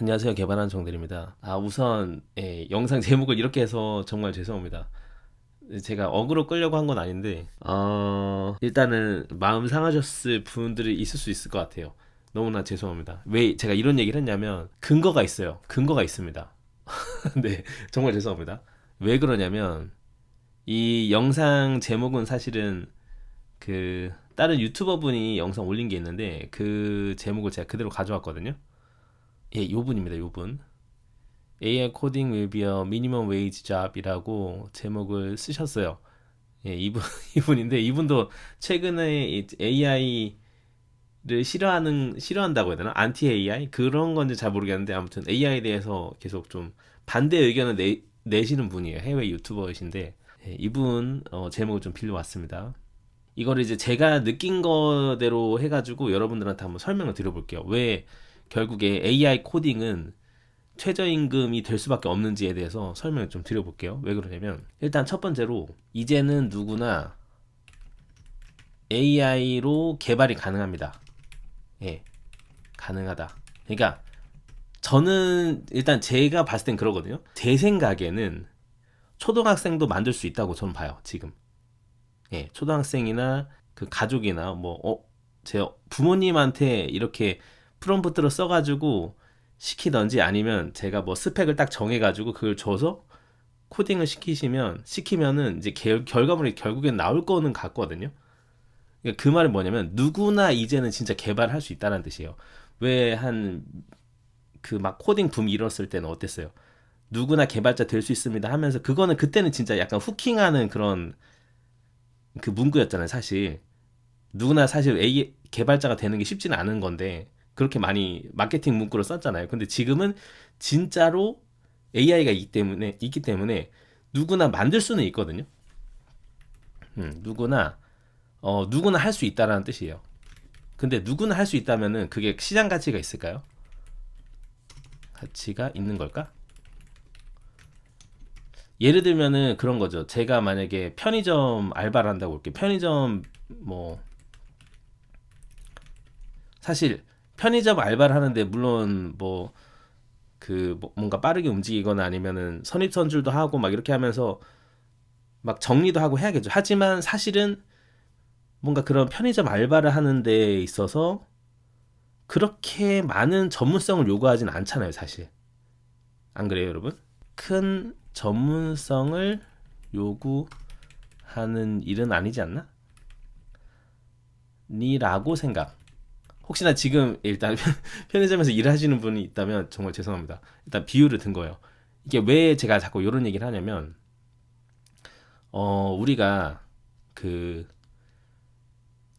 안녕하세요. 개발한 정들입니다. 우선 영상 제목을 이렇게 해서 정말 죄송합니다. 제가 어그로 끌려고 한 건 아닌데 일단은 마음 상하셨을 분들이 있을 수 있을 것 같아요. 너무나 죄송합니다. 왜 제가 이런 얘기를 했냐면 근거가 있어요. 근거가 있습니다. 네, 정말 죄송합니다. 왜 그러냐면 이 영상 제목은 사실은 그 다른 유튜버 분이 영상 올린 게 있는데 그 제목을 제가 그대로 가져왔거든요. 요 분입니다. 요 분. AI coding will be a minimum wage job이라고 제목을 쓰셨어요. 이분 이분인데 이분도 최근에 AI를 싫어한다고 해야 되나? 안티 AI 그런 건지 잘 모르겠는데 아무튼 AI에 대해서 계속 좀 반대 의견을 내시는 분이에요. 해외 유튜버이신데 이분 제목을 좀 빌려왔습니다. 이거를 이제 제가 느낀 거대로 해가지고 여러분들한테 한번 설명을 드려볼게요. 왜 결국에 AI 코딩은 최저임금이 될 수밖에 없는지에 대해서 설명을 좀 드려볼게요. 왜 그러냐면 일단 첫 번째로 이제는 누구나 AI로 개발이 가능합니다. 예, 가능하다. 그러니까 저는 일단 제가 봤을 땐 그러거든요. 제 생각에는 초등학생도 만들 수 있다고 저는 봐요. 지금. 초등학생이나 그 가족이나 제 부모님한테 이렇게 프롬프트를 써가지고 시키던지 아니면 제가 뭐 스펙을 딱 정해가지고 그걸 줘서 코딩을 시키면은 이제 결과물이 결국엔 나올 거는 같거든요. 그러니까 그 말은 뭐냐면 누구나 이제는 진짜 개발할 수 있다는 뜻이에요. 왜 한 그 막 코딩 붐 일었을 때는 어땠어요? 누구나 개발자 될 수 있습니다 하면서 그거는 그때는 진짜 약간 후킹하는 그런 그 문구였잖아요, 사실. 누구나 사실 A 개발자가 되는 게 쉽지는 않은 건데 그렇게 많이 마케팅 문구를 썼잖아요. 근데 지금은 진짜로 AI가 있기 때문에 누구나 만들 수는 있거든요. 누구나 할 수 있다라는 뜻이에요. 근데 누구나 할 수 있다면은 그게 시장 가치가 있을까요? 가치가 있는 걸까? 예를 들면은 그런 거죠. 제가 만약에 편의점 알바를 한다고 볼게요. 편의점 뭐 사실 편의점 알바를 하는데 물론 뭔가 빠르게 움직이거나 아니면은 선입선출도 하고 막 이렇게 하면서 막 정리도 하고 해야겠죠. 하지만 사실은 뭔가 그런 편의점 알바를 하는 데 있어서 그렇게 많은 전문성을 요구하진 않잖아요, 사실. 안 그래요, 여러분? 큰 전문성을 요구하는 일은 아니지 않나? 니라고 생각. 혹시나 지금 일단 편의점에서 일하시는 분이 있다면 정말 죄송합니다. 일단 비유를 든 거예요. 이게 왜 제가 자꾸 이런 얘기를 하냐면 우리가 그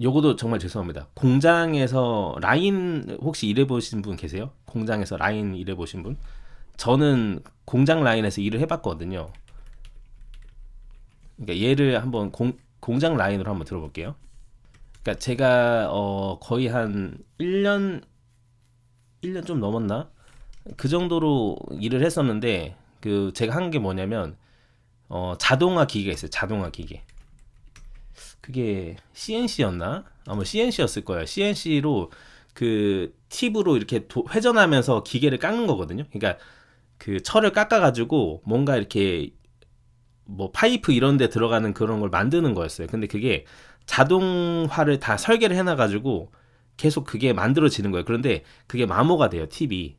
요거도 정말 죄송합니다. 공장에서 라인 혹시 일해 보신 분 계세요? 공장에서 라인 일해 보신 분? 저는 공장 라인에서 일을 해봤거든요. 그러니까 얘를 한번 공장 라인으로 한번 들어볼게요. 그러니까 제가 거의 한 1년 좀 넘었나? 그 정도로 일을 했었는데 그 제가 한 게 뭐냐면 자동화 기계가 있어요. 자동화 기계. 그게 CNC였나? 아마 CNC였을 거예요. CNC로 그 팁으로 이렇게 회전하면서 기계를 깎는 거거든요. 그러니까 그 철을 깎아가지고 뭔가 이렇게 뭐 파이프 이런 데 들어가는 그런 걸 만드는 거였어요. 근데 그게 자동화를 다 설계를 해놔가지고 계속 그게 만들어지는 거예요. 그런데 그게 마모가 돼요, 팁이.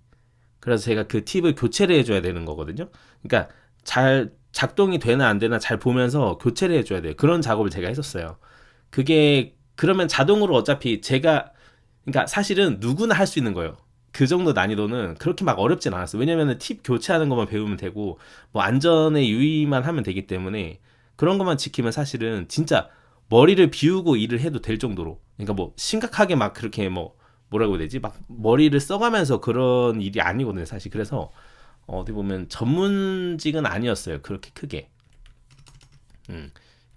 그래서 제가 그 팁을 교체를 해줘야 되는 거거든요. 그러니까 잘 작동이 되나 안 되나 잘 보면서 교체를 해줘야 돼요. 그런 작업을 제가 했었어요. 그게 그러면 자동으로 어차피 그러니까 사실은 누구나 할 수 있는 거예요. 그 정도 난이도는 그렇게 막 어렵진 않았어요. 왜냐면은 팁 교체하는 것만 배우면 되고 뭐 안전에 유의만 하면 되기 때문에 그런 것만 지키면 사실은 진짜 머리를 비우고 일을 해도 될 정도로, 그러니까 뭐 심각하게 막 그렇게 뭐라고 해야 되지? 막 머리를 써가면서 그런 일이 아니거든요, 사실. 그래서 어디 보면 전문직은 아니었어요, 그렇게 크게.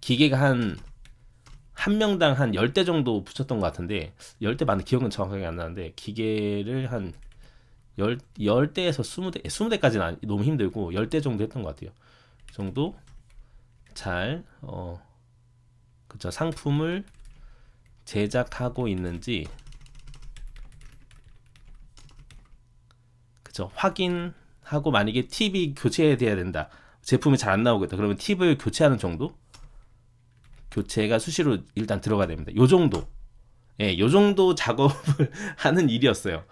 기계가 한 명당 한 10대 정도 붙였던 것 같은데 10대 맞는 기억은 정확하게 안 나는데 기계를 한 10대에서 20대 20대까지는 너무 힘들고 10대 정도 했던 것 같아요. 그 정도 잘 그쵸, 상품을 제작하고 있는지 그죠? 확인하고 만약에 팁이 교체돼야 된다. 제품이 잘 안 나오겠다. 그러면 팁을 교체하는 정도? 교체가 수시로 일단 들어가야 됩니다. 요 정도. 예, 요 정도 작업을 하는 일이었어요.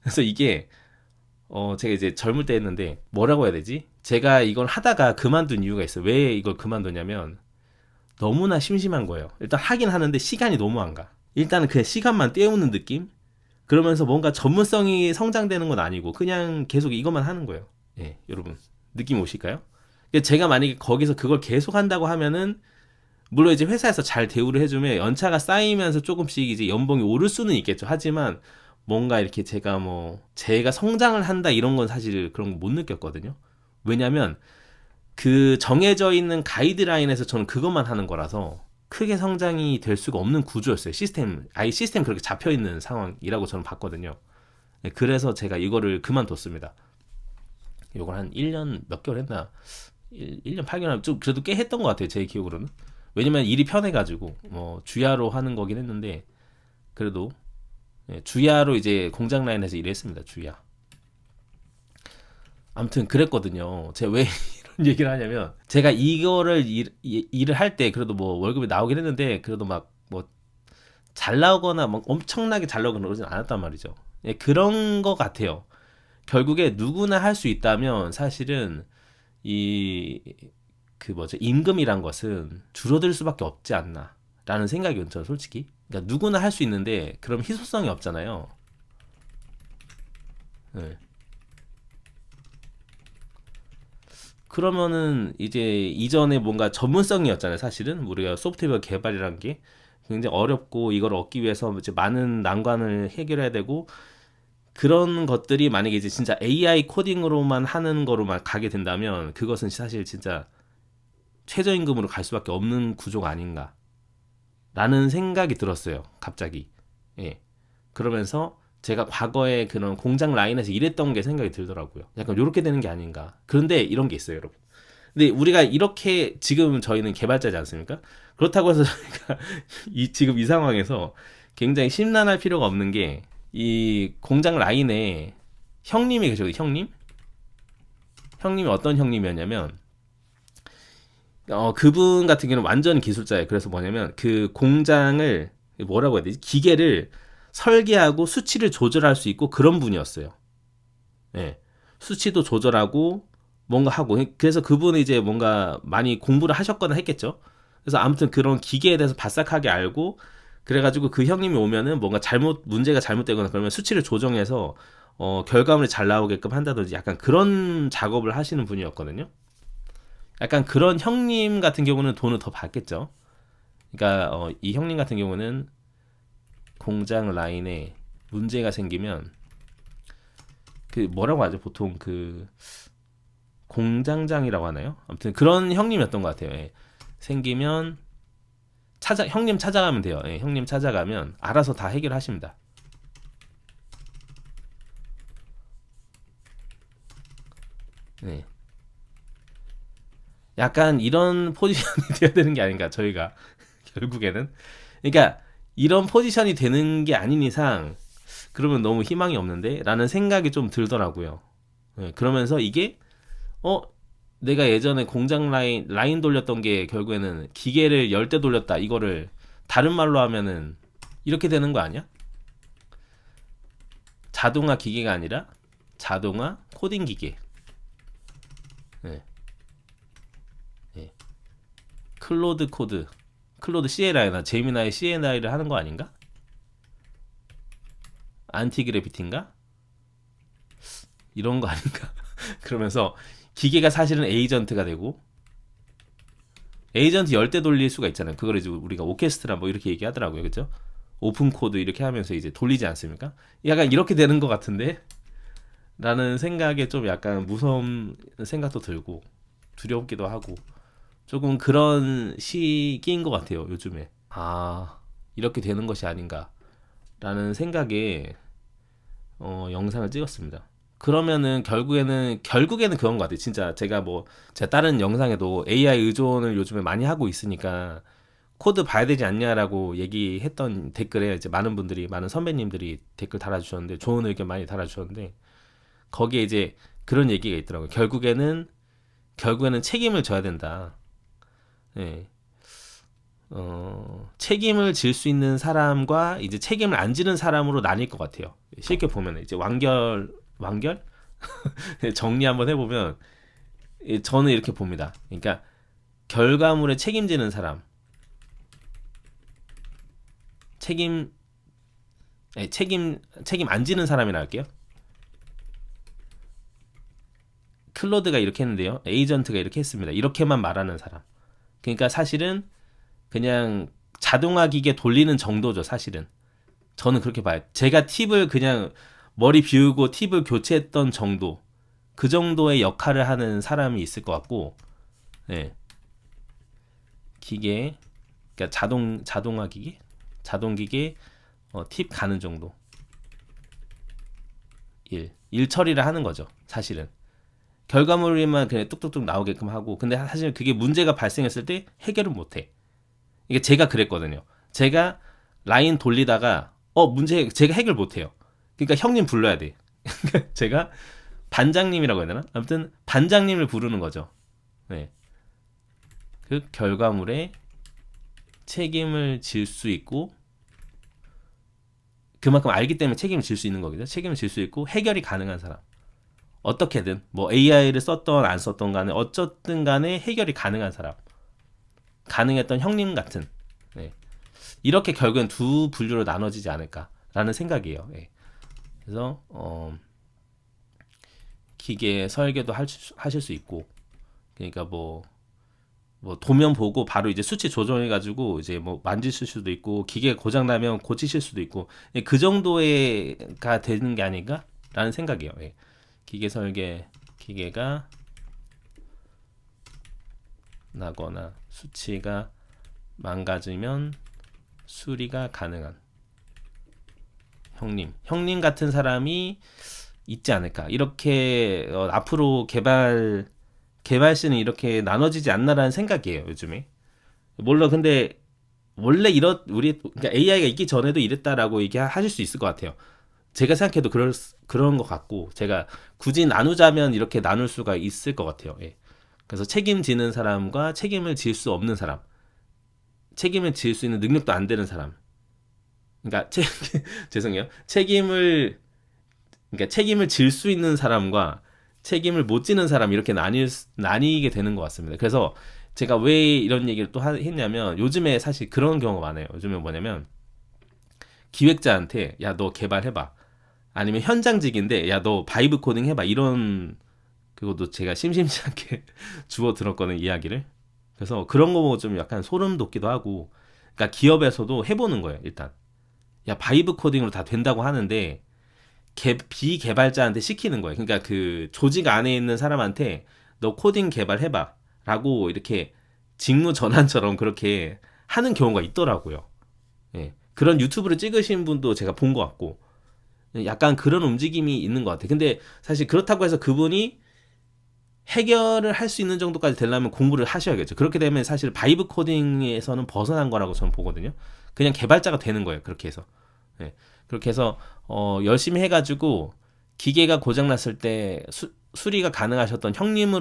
그래서 이게 제가 이제 젊을 때 했는데 뭐라고 해야 되지? 제가 이걸 하다가 그만둔 이유가 있어요. 왜 이걸 그만두냐면 너무나 심심한 거예요. 일단 하긴 하는데 시간이 너무 안 가. 일단은 그냥 시간만 때우는 느낌? 그러면서 뭔가 전문성이 성장되는 건 아니고 그냥 계속 이것만 하는 거예요. 예, 여러분 느낌 오실까요? 제가 만약에 거기서 그걸 계속 한다고 하면은 물론 이제 회사에서 잘 대우를 해주면 연차가 쌓이면서 조금씩 이제 연봉이 오를 수는 있겠죠. 하지만 뭔가 이렇게 제가 성장을 한다 이런 건 사실 그런 거 못 느꼈거든요. 왜냐면 그 정해져 있는 가이드라인에서 저는 그것만 하는 거라서 크게 성장이 될 수가 없는 구조였어요. 아예 시스템 그렇게 잡혀 있는 상황이라고 저는 봤거든요. 네, 그래서 제가 이거를 그만뒀습니다. 이걸 한 1년 몇 개월 했나? 1년 8개월 좀 그래도 꽤 했던 것 같아요. 제 기억으로는. 왜냐면 일이 편해가지고 주야로 하는 거긴 했는데 그래도 주야로 이제 공장 라인에서 일했습니다. 주야. 아무튼 그랬거든요. 제가 왜 이런 얘기를 하냐면 제가 이거를 일을 할 때 그래도 뭐 월급이 나오긴 했는데 그래도 막 뭐 잘 나오거나 막 엄청나게 잘 나오거나 그러진 않았단 말이죠. 예, 그런 거 같아요. 결국에 누구나 할 수 있다면 사실은 이 그 뭐죠 임금이란 것은 줄어들 수밖에 없지 않나 라는 생각이 저는 솔직히 그러니까 누구나 할 수 있는데 그럼 희소성이 없잖아요. 네. 그러면은 이제 이전에 뭔가 전문성이었잖아요. 사실은 우리가 소프트웨어 개발이란 게 굉장히 어렵고 이걸 얻기 위해서 이제 많은 난관을 해결해야 되고 그런 것들이 만약에 이제 진짜 AI 코딩으로만 하는 거로만 가게 된다면 그것은 사실 진짜 최저임금으로 갈 수밖에 없는 구조가 아닌가 라는 생각이 들었어요. 갑자기. 예. 그러면서 제가 과거에 그런 공장 라인에서 일했던 게 생각이 들더라고요. 약간 이렇게 되는 게 아닌가. 그런데 이런 게 있어요, 여러분. 근데 우리가 이렇게 지금 저희는 개발자지 않습니까? 그렇다고 해서 저희가 지금 이 상황에서 굉장히 심란할 필요가 없는 게 이 공장 라인에 형님이 계셔요. 형님이 어떤 형님이었냐면 그분 같은 경우는 완전 기술자예요. 그래서 뭐냐면 그 공장을 뭐라고 해야 되지? 기계를 설계하고 수치를 조절할 수 있고 그런 분이었어요. 예. 수치도 조절하고 뭔가 하고 그래서 그분은 이제 뭔가 많이 공부를 하셨거나 했겠죠. 그래서 아무튼 그런 기계에 대해서 바싹하게 알고 그래가지고 그 형님이 오면은 뭔가 문제가 잘못되거나 그러면 수치를 조정해서 결과물이 잘 나오게끔 한다든지 약간 그런 작업을 하시는 분이었거든요. 약간 그런 형님 같은 경우는 돈을 더 받겠죠. 그러니까 이 형님 같은 경우는 공장 라인에 문제가 생기면 그 뭐라고 하죠? 보통 그 공장장이라고 하나요? 아무튼 그런 형님이었던 것 같아요. 예. 생기면 형님 찾아가면 돼요. 예. 형님 찾아가면 알아서 다 해결하십니다. 네. 약간 이런 포지션이 돼야 되는 게 아닌가 저희가 결국에는 그러니까 이런 포지션이 되는 게 아닌 이상 그러면 너무 희망이 없는데 라는 생각이 좀 들더라고요. 네, 그러면서 이게 어 내가 예전에 공장 라인 돌렸던 게 결국에는 기계를 10대 돌렸다 이거를 다른 말로 하면은 이렇게 되는 거 아니야? 자동화 기계가 아니라 자동화 코딩 기계. 네, 네. 클로드 CLI나 제미나이 CLI를 하는 거 아닌가? 안티그래피티인가? 이런 거 아닌가? 그러면서 기계가 사실은 에이전트가 되고 에이전트 10대 돌릴 수가 있잖아요. 그걸 이제 우리가 오케스트라 뭐 이렇게 얘기하더라고요. 그죠? 오픈 코드 이렇게 하면서 이제 돌리지 않습니까? 약간 이렇게 되는 것 같은데? 라는 생각에 좀 약간 무서운 생각도 들고 두렵기도 하고 조금 그런 시기인 것 같아요. 요즘에. 이렇게 되는 것이 아닌가 라는 생각에 영상을 찍었습니다. 그러면은 결국에는 그런 것 같아요. 진짜 제가 다른 영상에도 AI 의존을 요즘에 많이 하고 있으니까 코드 봐야 되지 않냐라고 얘기했던 댓글에 이제 많은 선배님들이 댓글 달아주셨는데 좋은 의견 많이 달아주셨는데 거기에 이제 그런 얘기가 있더라고요. 결국에는 책임을 져야 된다. 예. 책임을 질 수 있는 사람과 이제 책임을 안 지는 사람으로 나뉠 것 같아요. 쉽게 보면 이제 완결 정리 한번 해보면 저는 이렇게 봅니다. 그러니까 결과물에 책임지는 사람, 책임 안 지는 사람이라 할게요. 클로드가 이렇게 했는데요. 에이전트가 이렇게 했습니다. 이렇게만 말하는 사람. 그러니까 사실은 그냥 자동화 기계 돌리는 정도죠, 사실은. 저는 그렇게 봐요. 제가 팁을 그냥 머리 비우고 팁을 교체했던 정도. 그 정도의 역할을 하는 사람이 있을 것 같고, 네. 기계, 그러니까 자동화 기계? 자동 기계, 팁 가는 정도. 일 처리를 하는 거죠, 사실은. 결과물만 그냥 뚝뚝뚝 나오게끔 하고, 근데 사실 그게 문제가 발생했을 때 해결은 못해. 이게 제가 그랬거든요. 제가 라인 돌리다가 제가 해결 못해요. 그러니까 형님 불러야 돼. 제가 반장님이라고 해야 되나? 아무튼 반장님을 부르는 거죠. 네. 그 결과물에 책임을 질 수 있고 그만큼 알기 때문에 책임을 질 수 있는 거겠죠. 책임을 질 수 있고 해결이 가능한 사람. 어떻게든 뭐 AI를 썼던 안 썼던 간에 어쨌든 간에 해결이 가능한 사람. 가능했던 형님 같은. 네. 이렇게 결국엔 두 분류로 나눠지지 않을까라는 생각이에요. 네. 그래서 기계 설계도 하실 수 있고, 그러니까 뭐 도면 보고 바로 이제 수치 조정해가지고 이제 뭐 만지실 수도 있고, 기계 고장 나면 고치실 수도 있고, 그 정도가 되는 게 아닌가라는 생각이에요. 예. 기계 설계, 기계가 나거나 수치가 망가지면 수리가 가능한 형님 같은 사람이 있지 않을까. 이렇게 앞으로 개발시는 이렇게 나눠지지 않나라는 생각이에요, 요즘에. 물론 근데 원래 그러니까 AI가 있기 전에도 이랬다라고 얘기하실 수 있을 것 같아요. 제가 생각해도 그런 것 같고, 제가 굳이 나누자면 이렇게 나눌 수가 있을 것 같아요. 예. 그래서 책임지는 사람과 책임을 질 수 없는 사람, 책임을 질 수 있는 능력도 안 되는 사람. 그러니까 죄송해요. 그러니까 책임을 질 수 있는 사람과 책임을 못 지는 사람 이렇게 나뉘게 되는 것 같습니다. 그래서 제가 왜 이런 얘기를 또 했냐면 요즘에 사실 그런 경우가 많아요. 요즘에 뭐냐면 기획자한테 야 너 개발해봐. 아니면 현장직인데 야 너 바이브 코딩 해봐. 이런 그것도 제가 심심치 않게 주워 들었거든 이야기를. 그래서 그런 거 보고 좀 약간 소름 돋기도 하고, 그러니까 기업에서도 해보는 거예요. 일단 야 바이브 코딩으로 다 된다고 하는데 비개발자한테 시키는 거예요. 그러니까 그 조직 안에 있는 사람한테 너 코딩 개발해봐 라고 이렇게 직무 전환처럼 그렇게 하는 경우가 있더라고요. 예. 그런 유튜브를 찍으신 분도 제가 본 것 같고, 약간 그런 움직임이 있는 것 같아요. 근데 사실 그렇다고 해서 그분이 해결을 할 수 있는 정도까지 되려면 공부를 하셔야겠죠. 그렇게 되면 사실 바이브 코딩에서는 벗어난 거라고 저는 보거든요. 그냥 개발자가 되는 거예요. 그렇게 해서. 예. 그렇게 해서 열심히 해가지고 기계가 고장 났을 때 수리가 가능하셨던 형님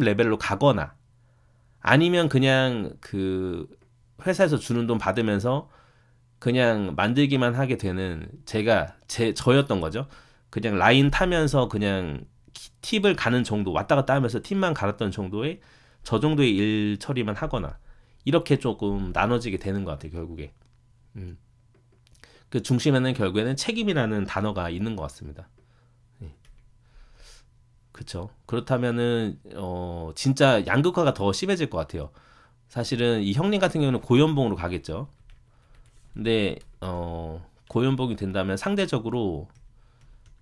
레벨로 가거나, 아니면 그냥 그 회사에서 주는 돈 받으면서 그냥 만들기만 하게 되는 저였던 거죠. 그냥 라인 타면서 그냥 팁을 가는 정도, 왔다 갔다 하면서 팁만 갈았던 정도의 저 정도의 일 처리만 하거나, 이렇게 조금 나눠지게 되는 것 같아요, 결국에. 그 중심에는 결국에는 책임이라는 단어가 있는 것 같습니다. 네. 그렇죠. 그렇다면은 진짜 양극화가 더 심해질 것 같아요. 사실은 이 형님 같은 경우는 고연봉으로 가겠죠. 근데 고연봉이 된다면 상대적으로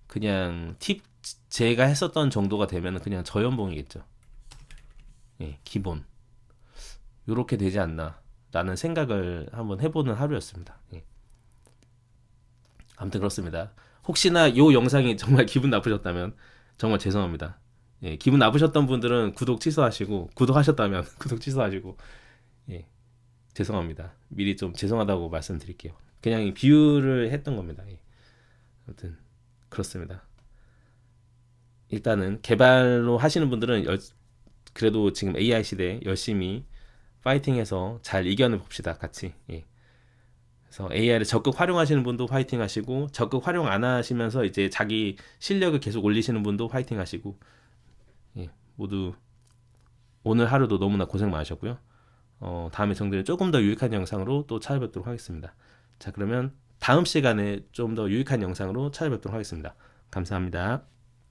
그냥 제가 했었던 정도가 되면 그냥 저연봉이겠죠. 예, 기본. 요렇게 되지 않나 라는 생각을 한번 해보는 하루였습니다. 예. 아무튼 그렇습니다. 혹시나 요 영상이 정말 기분 나쁘셨다면 정말 죄송합니다. 예, 기분 나쁘셨던 분들은 구독 취소하시고, 구독하셨다면 구독 취소하시고, 예, 죄송합니다. 미리 좀 죄송하다고 말씀드릴게요. 그냥 비유를 했던 겁니다. 예. 아무튼 그렇습니다. 일단은 개발로 하시는 분들은 그래도 지금 AI 시대에 열심히 파이팅해서 잘 이겨내 봅시다, 같이. 예. 그래서 AI를 적극 활용하시는 분도 파이팅 하시고, 적극 활용 안 하시면서 이제 자기 실력을 계속 올리시는 분도 파이팅 하시고, 예. 모두 오늘 하루도 너무나 고생 많으셨고요. 다음에 정들은 조금 더 유익한 영상으로 또 찾아뵙도록 하겠습니다. 자, 그러면 다음 시간에 좀 더 유익한 영상으로 찾아뵙도록 하겠습니다. 감사합니다.